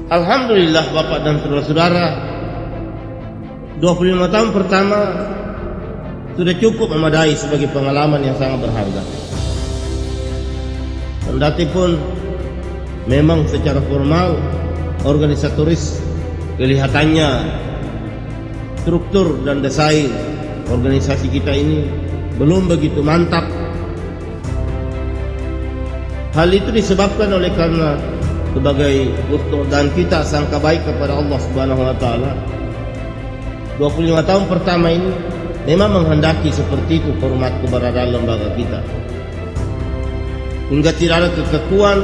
Alhamdulillah Bapak dan saudara-saudara, 25 tahun pertama sudah cukup memadai sebagai pengalaman yang sangat berharga. Kendati pun memang secara formal organisatoris kelihatannya struktur dan desain organisasi kita ini belum begitu mantap. Hal itu disebabkan oleh karena sebagai bentuk dan kita sangka baik kepada Allah Subhanahu wa taala. 25 tahun pertama ini memang menghendaki seperti itu format keberadaan lembaga kita. Hingga tidak ada kekekuan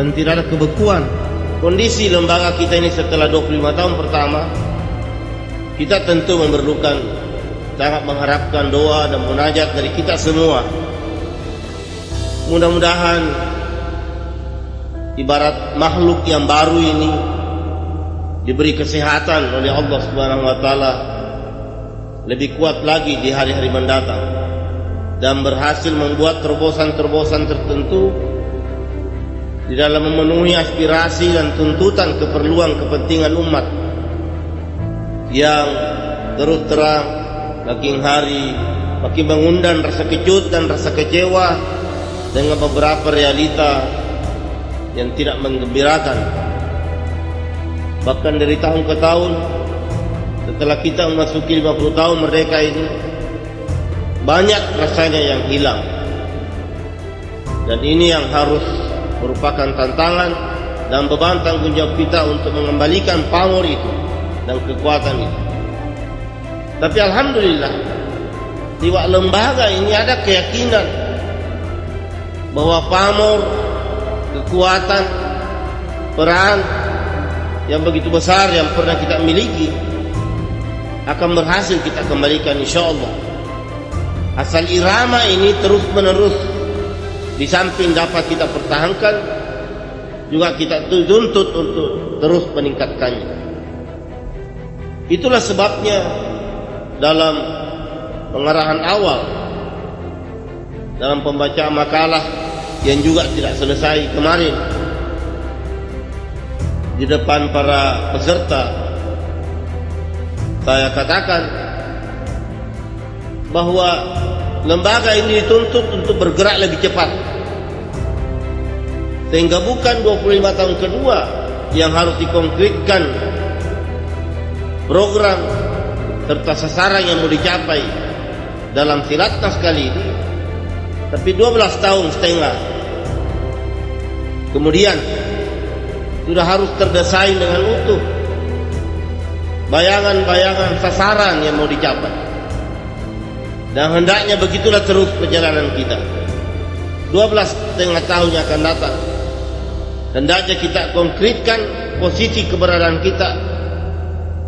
dan tidak ada kebekuan. Kondisi lembaga kita ini setelah 25 tahun pertama, kita tentu memerlukan, sangat mengharapkan doa dan munajat dari kita semua. Mudah-mudahan ibarat makhluk yang baru ini diberi kesehatan oleh Allah Subhanahu wa taala lebih kuat lagi di hari-hari mendatang dan berhasil membuat terobosan-terobosan tertentu di dalam memenuhi aspirasi dan tuntutan keperluan kepentingan umat yang terus terang makin hari makin mengundang rasa kejut dan rasa kecewa dengan beberapa realita yang tidak menggembirakan. Bahkan dari tahun ke tahun, setelah kita memasuki 50 tahun merdeka ini, banyak rasanya yang hilang. Dan ini yang harus merupakan tantangan dan beban tanggung jawab kita untuk mengembalikan pamor itu dan kekuatan itu. Tapi alhamdulillah, di lembaga ini ada keyakinan bahwa pamor, kekuatan, peran yang begitu besar yang pernah kita miliki akan berhasil kita kembalikan insyaallah. Asal irama ini terus menerus di samping dapat kita pertahankan, juga kita tuntut untuk terus meningkatkannya. Itulah sebabnya dalam pengarahan awal, dalam pembacaan makalah yang juga tidak selesai kemarin di depan para peserta, saya katakan bahwa lembaga ini dituntut untuk bergerak lebih cepat, sehingga bukan 25 tahun kedua yang harus dikonkretkan program serta sasaran yang mau dicapai dalam Silatnas kali ini, tapi 12 tahun setengah kemudian sudah harus terdesain dengan utuh bayangan-bayangan sasaran yang mau dicapai. Dan hendaknya begitulah terus perjalanan kita. 12,5 tahun yang akan datang, hendaknya kita konkretkan posisi keberadaan kita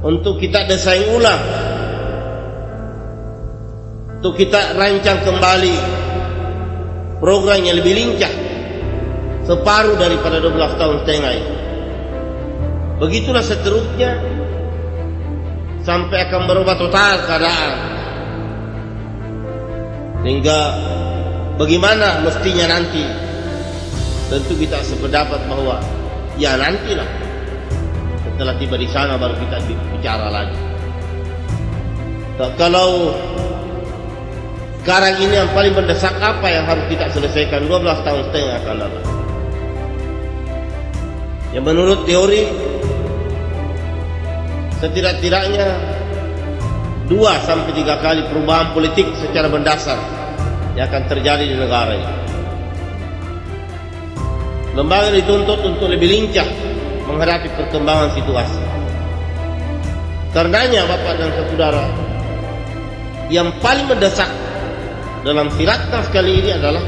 untuk kita desain ulang, untuk kita rancang kembali program yang lebih lincah, separuh daripada 12 tahun setengah ini. Begitulah seterusnya sampai akan berubah total keadaan. Sehingga bagaimana mestinya nanti, tentu kita sependapat bahwa ya nantilah setelah tiba di sana baru kita bicara lagi. Kalau sekarang ini yang paling mendesak apa yang harus kita selesaikan 12 tahun setengah akan datang? Yang menurut teori setidak-tidaknya 2-3 kali perubahan politik secara mendasar yang akan terjadi di negara ini. Lembaga dituntut untuk lebih lincah menghadapi perkembangan situasi. Karenanya Bapak dan saudara, yang paling mendesak dalam Silatnas kali ini adalah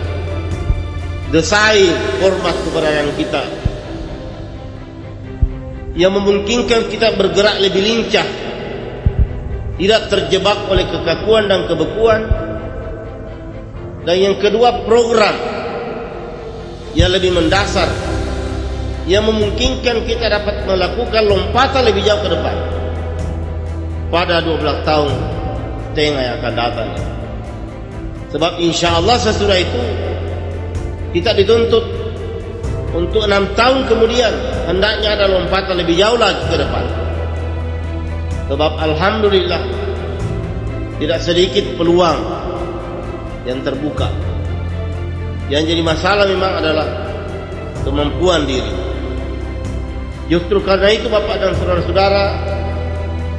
desain format keberadaan kita yang memungkinkan kita bergerak lebih lincah, tidak terjebak oleh kekakuan dan kebekuan. Dan yang kedua, program yang lebih mendasar yang memungkinkan kita dapat melakukan lompatan lebih jauh ke depan pada 12 tahun setengah yang akan datang. Sebab insya Allah sesudah itu kita dituntut untuk 6 tahun kemudian hendaknya ada lompatan lebih jauh lagi ke depan. Sebab alhamdulillah tidak sedikit peluang yang terbuka. Yang jadi masalah memang adalah kemampuan diri. Justru karena itu Bapak dan saudara-saudara,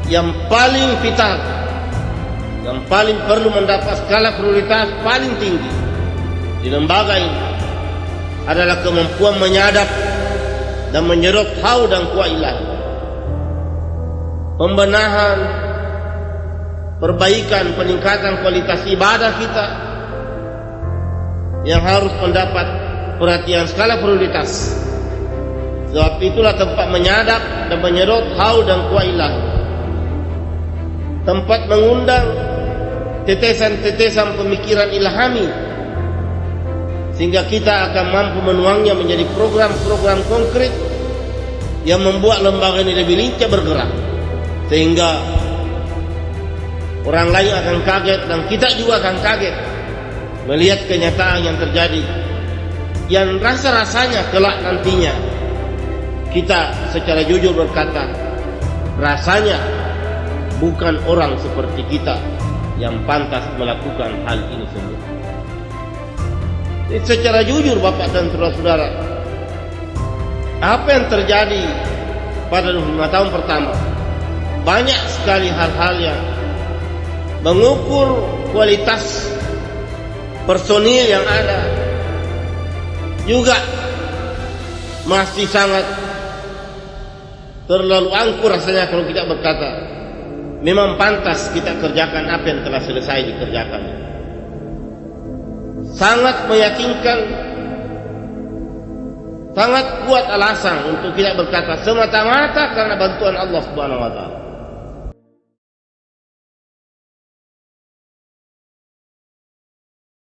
yang paling vital, yang paling perlu mendapat skala prioritas paling tinggi di lembaga ini adalah kemampuan menyadap dan menyerap haul dan kuat ilahi. Pembenahan, perbaikan, peningkatan kualitas ibadah kita yang harus mendapat perhatian skala prioritas. Sebab itulah tempat menyadap dan menyerap haul dan kuat ilahi. Tempat mengundang tetesan-tetesan pemikiran ilhami, sehingga kita akan mampu menuangnya menjadi program-program konkret yang membuat lembaga ini lebih lincah bergerak, sehingga orang lain akan kaget dan kita juga akan kaget melihat kenyataan yang terjadi, yang rasa-rasanya kelak nantinya kita secara jujur berkata, rasanya bukan orang seperti kita yang pantas melakukan hal ini semua. Secara jujur Bapak dan saudara-saudara, apa yang terjadi pada 5 tahun pertama, banyak sekali hal-hal yang mengukur kualitas personil yang ada juga masih sangat terlalu angkur rasanya kalau kita berkata memang pantas kita kerjakan apa yang telah selesai dikerjakan. Sangat meyakinkan, sangat kuat alasan untuk tidak berkata semata-mata karena bantuan Allah Subhanahu wa taala.